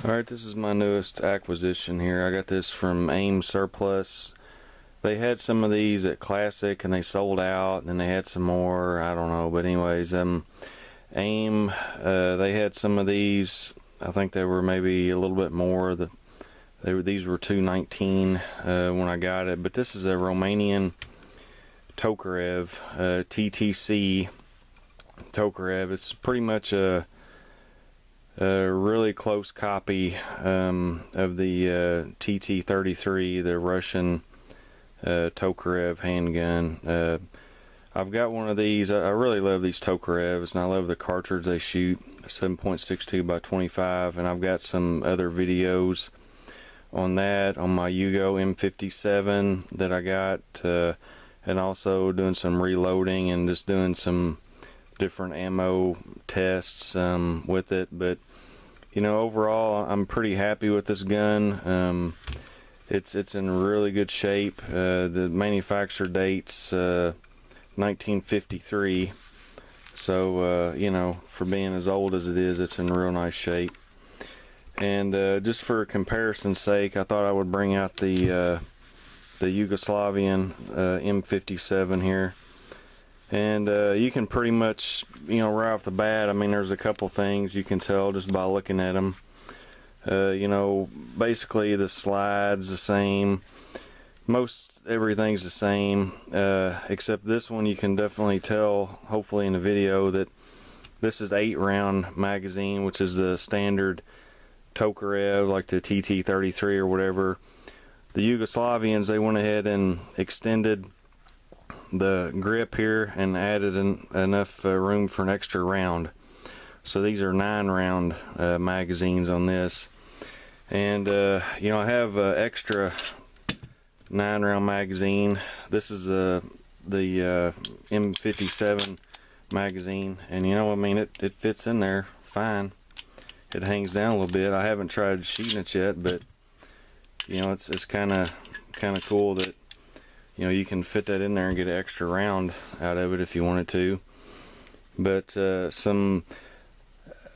Alright, this is my newest acquisition here. I got this from AIM Surplus. They had some of these at Classic and they sold out, and then they had some more, I don't know, but anyways, AIM, they had some of these. I think they were maybe a little bit more. These were $2.19 when I got it, but this is a Romanian Tokarev, TTC Tokarev. It's pretty much a really close copy of the TT-33, the Russian Tokarev handgun. I've got one of these. I really love these Tokarevs, and I love the cartridge they shoot, 7.62 by 25, and I've got some other videos on that on my Yugo M57 that I got, and also doing some reloading and just doing some different ammo tests with it. But you know, overall I'm pretty happy with this gun. It's in really good shape. The manufacture date's 1953, so you know, for being as old as it is, it's in real nice shape. And just for comparison's sake, I thought I would bring out the Yugoslavian M57 here. And you can pretty much, you know, right off the bat, I mean, there's a couple things you can tell just by looking at them. You know, basically the slide's the same. Most everything's the same, except this one you can definitely tell, hopefully in the video, that this is 8-round magazine, which is the standard Tokarev, like the TT-33 or whatever. The Yugoslavians, they went ahead and extended the grip here and added enough room for an extra round. So these are 9-round magazines on this. And you know, I have an extra 9-round magazine. This is the M57 magazine, and you know, I mean, it fits in there fine. It hangs down a little bit. I haven't tried sheeting it yet, but you know, it's kind of cool that, you know, you can fit that in there and get an extra round out of it if you wanted to. But some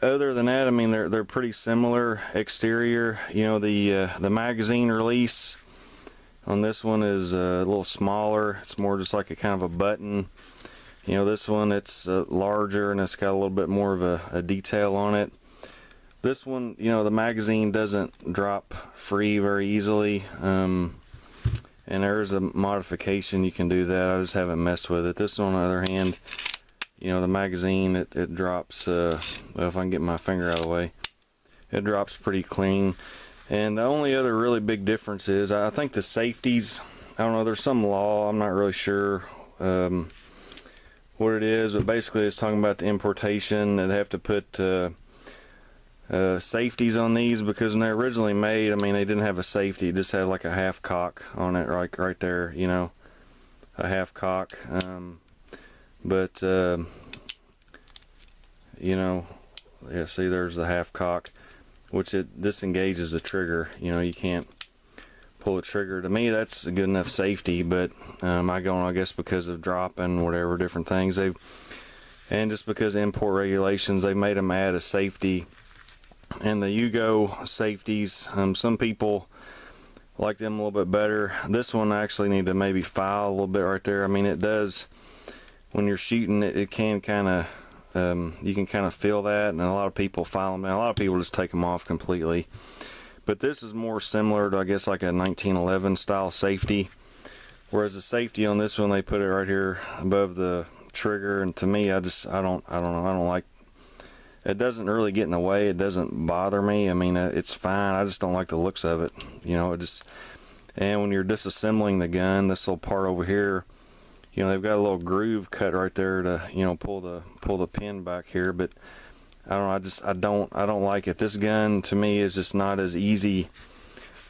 other than that, I mean, they're pretty similar exterior. You know, the magazine release on this one is a little smaller. It's more just like a kind of a button. You know, this one, it's larger and it's got a little bit more of a detail on it. This one, you know, the magazine doesn't drop free very easily. And there's a modification you can do that. I just haven't messed with it. This one, on the other hand, you know, the magazine, it drops, well, if I can get my finger out of the way, it drops pretty clean. And the only other really big difference is, I think the safeties, I don't know, there's some law, I'm not really sure what it is, but basically it's talking about the importation, that they have to put safeties on these, because when they're originally made, I mean, they didn't have a safety. It just had like a half cock on it, right there, you know, a half cock. But you know, yeah, see, there's the half cock, which it disengages the trigger. You know, you can't pull the trigger. To me, that's a good enough safety, but I guess because of dropping, whatever, different things, and just because of import regulations, they made them add a safety. And the Yugo safeties, some people like them a little bit better. This one I actually need to maybe file a little bit right there. I mean, it does, when you're shooting it, it can kind of, you can kind of feel that, and a lot of people file them out. A lot of people just take them off completely. But this is more similar to, I guess, like a 1911 style safety, whereas the safety on this one, they put it right here above the trigger, and to me, I don't like. It doesn't really get in the way. It doesn't bother me. I mean, it's fine. I just don't like the looks of it. You know, and when you're disassembling the gun, this little part over here, you know, they've got a little groove cut right there to, you know, pull the pin back here. But I don't know. I don't like it. This gun to me is just not as easy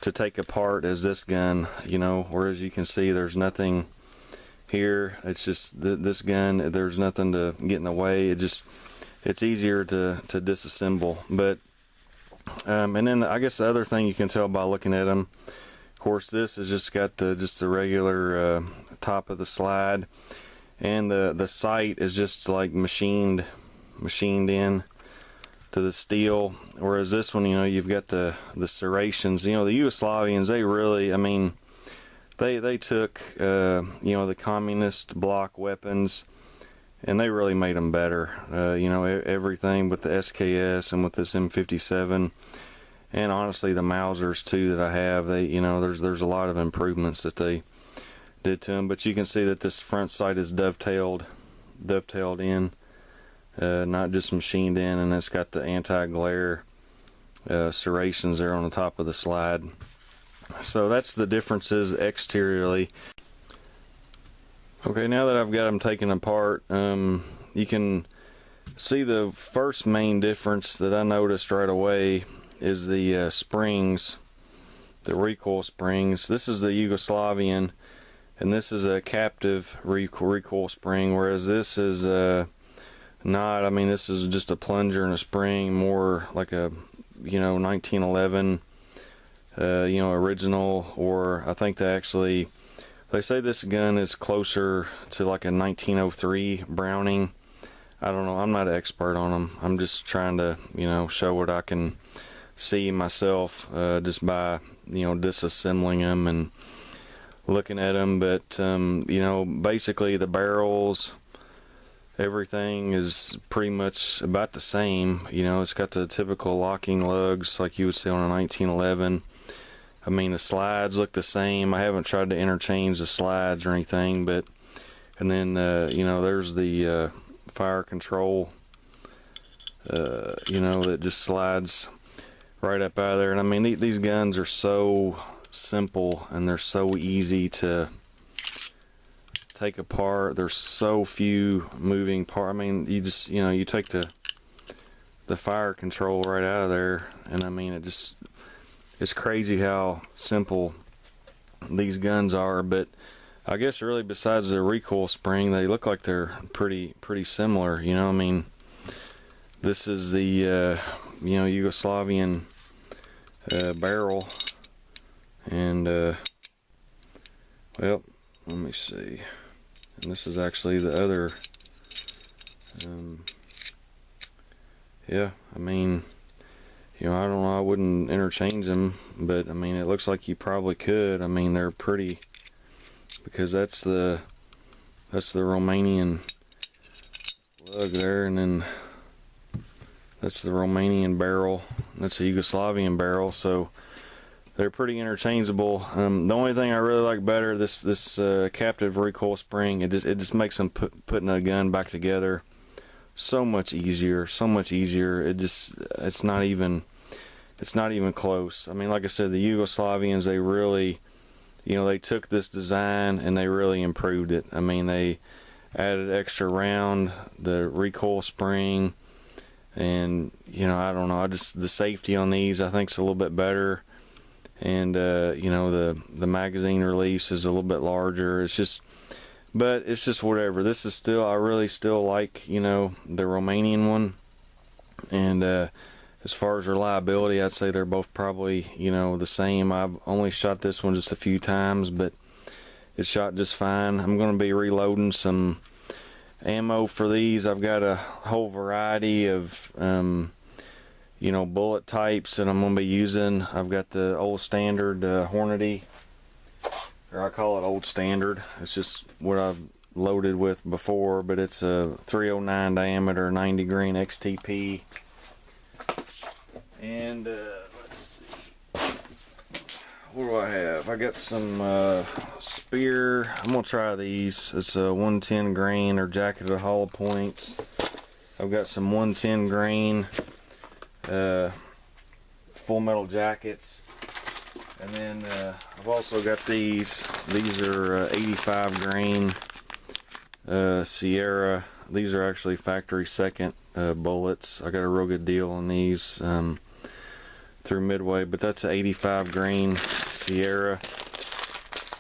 to take apart as this gun. You know, whereas you can see there's nothing here. It's just this gun. There's nothing to get in the way. It's easier to disassemble. But and then I guess the other thing you can tell by looking at them, of course, this has just got the regular top of the slide, and the sight is just like machined in to the steel, whereas this one, you know, you've got the serrations. You know, the Yugoslavians, they really, I mean, they took you know, the communist bloc weapons, and they really made them better. You know, everything with the SKS and with this M57, and honestly the Mausers too that I have, they, you know, there's a lot of improvements that they did to them. But you can see that this front sight is dovetailed in, not just machined in, and it's got the anti-glare serrations there on the top of the slide. So that's the differences exteriorly. Okay, now that I've got them taken apart, you can see the first main difference that I noticed right away is the springs, the recoil springs. This is the Yugoslavian, and this is a captive recoil spring, whereas this is not. I mean, this is just a plunger and a spring, more like a, you know, 1911 you know, original, or I think they say this gun is closer to like a 1903 Browning. I don't know, I'm not an expert on them. I'm just trying to, you know, show what I can see myself just by, you know, disassembling them and looking at them. But you know, basically the barrels, everything is pretty much about the same. You know, it's got the typical locking lugs like you would see on a 1911. I mean, the slides look the same. I haven't tried to interchange the slides or anything, but, and then you know, there's the fire control, you know, that just slides right up out of there. And I mean, these guns are so simple, and they're so easy to take apart. There's so few moving parts. I mean, you just, you know, you take the fire control right out of there, and I mean, it's crazy how simple these guns are. But I guess really, besides the recoil spring, they look like they're pretty similar. You know, I mean, this is the you know, Yugoslavian barrel, and well, let me see. And this is actually the other. Yeah, I mean, you know, I don't know, I wouldn't interchange them, but I mean, it looks like you probably could. I mean, they're pretty, because that's the Romanian lug there, and then that's the Romanian barrel, that's a Yugoslavian barrel, so they're pretty interchangeable. The only thing I really like better, this captive recoil spring, it just makes them putting a gun back together so much easier. It's not even close. I mean, like I said, the Yugoslavians, they really, you know, they took this design and they really improved it. I mean, they added extra round, the recoil spring, and, you know, I don't know, the safety on these I think is a little bit better, and you know, the magazine release is a little bit larger. But it's just whatever. This is still, I really still like, you know, the Romanian one. And as far as reliability, I'd say they're both probably, you know, the same. I've only shot this one just a few times, but it shot just fine. I'm going to be reloading some ammo for these. I've got a whole variety of, you know, bullet types that I'm going to be using. I've got the old standard Hornady, or I call it old standard. It's just what I've loaded with before, but it's a 309 diameter 90 grain XTP. And let's see, what do I have? I got some Spear. I'm gonna try these. It's a 110 grain or jacketed hollow points. I've got some 110 grain full metal jackets. And then I've also got these. These are 85 grain Sierra. These are actually factory second bullets. I got a real good deal on these through Midway, but that's an 85 grain Sierra.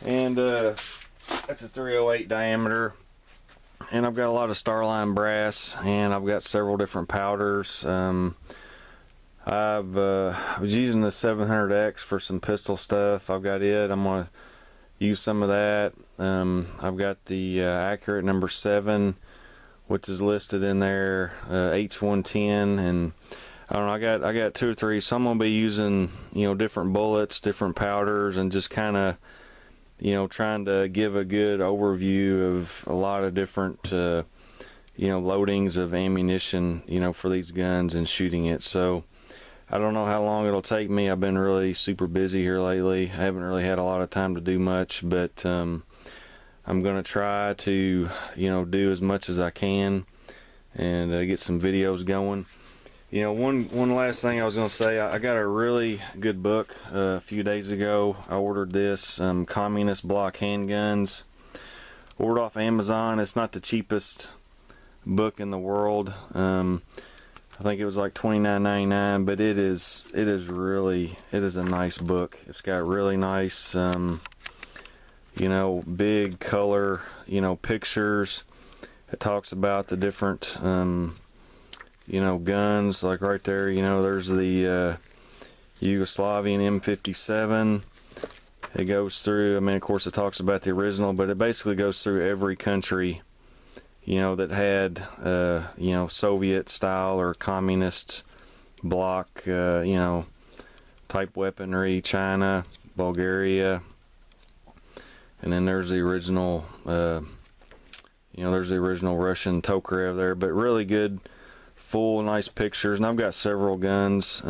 And that's a 308 diameter. And I've got a lot of Starline brass, and I've got several different powders. I was using the 700X for some pistol stuff. I've got it. I'm going to use some of that. I've got the Accurate number 7, which is listed in there, H110, and I don't know, I got 2 or 3, so I'm gonna be using, you know, different bullets, different powders, and just kind of, you know, trying to give a good overview of a lot of different you know, loadings of ammunition, you know, for these guns and shooting it. So I don't know how long it'll take me. I've been really super busy here lately. I haven't really had a lot of time to do much, but I'm gonna try to, you know, do as much as I can and get some videos going. You know, one last thing I was gonna say, I got a really good book a few days ago. I ordered this, Communist Block Handguns. Ordered off Amazon. It's not the cheapest book in the world. I think it was like $29.99, but it is a nice book. It's got really nice, you know, big color, you know, pictures. It talks about the different, you know, guns. Like right there, you know, there's the Yugoslavian M57. It goes through, I mean, of course it talks about the original, but it basically goes through every country, you know, that had, you know, Soviet style or communist bloc, you know, type weaponry. China, Bulgaria, and then there's the original, you know, there's the original Russian Tokarev there. But really good, full, nice pictures. And I've got several guns,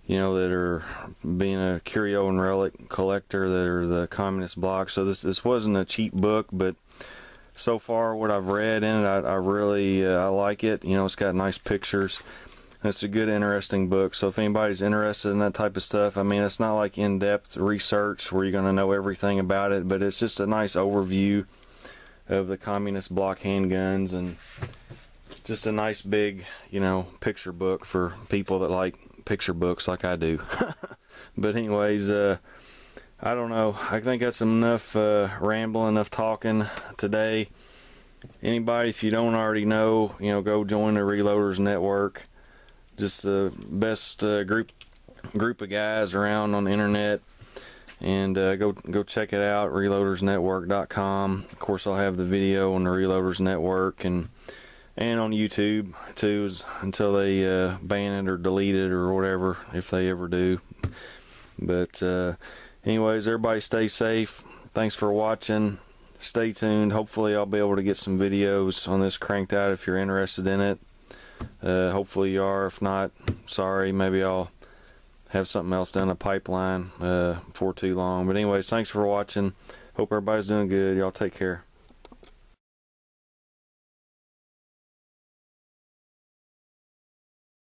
you know, that are, being a curio and relic collector, that are the communist bloc. So this wasn't a cheap book, but so far what I've read in it, I really I like it. You know, it's got nice pictures. It's a good, interesting book. So if anybody's interested in that type of stuff, I mean, it's not like in-depth research where you're going to know everything about it, but it's just a nice overview of the communist bloc handguns, and just a nice big, you know, picture book for people that like picture books like I do. But anyways, I don't know. I think that's enough rambling, enough talking today. Anybody, if you don't already know, you know, go join the Reloaders Network. Just the best group of guys around on the internet. And go check it out, reloadersnetwork.com. Of course, I'll have the video on the Reloaders Network and on YouTube too, until they ban it or delete it or whatever, if they ever do. But anyways, everybody stay safe. Thanks for watching. Stay tuned. Hopefully I'll be able to get some videos on this cranked out if you're interested in it. Hopefully you are. If not, sorry. Maybe I'll have something else down the pipeline before too long. But anyways, thanks for watching. Hope everybody's doing good. Y'all take care.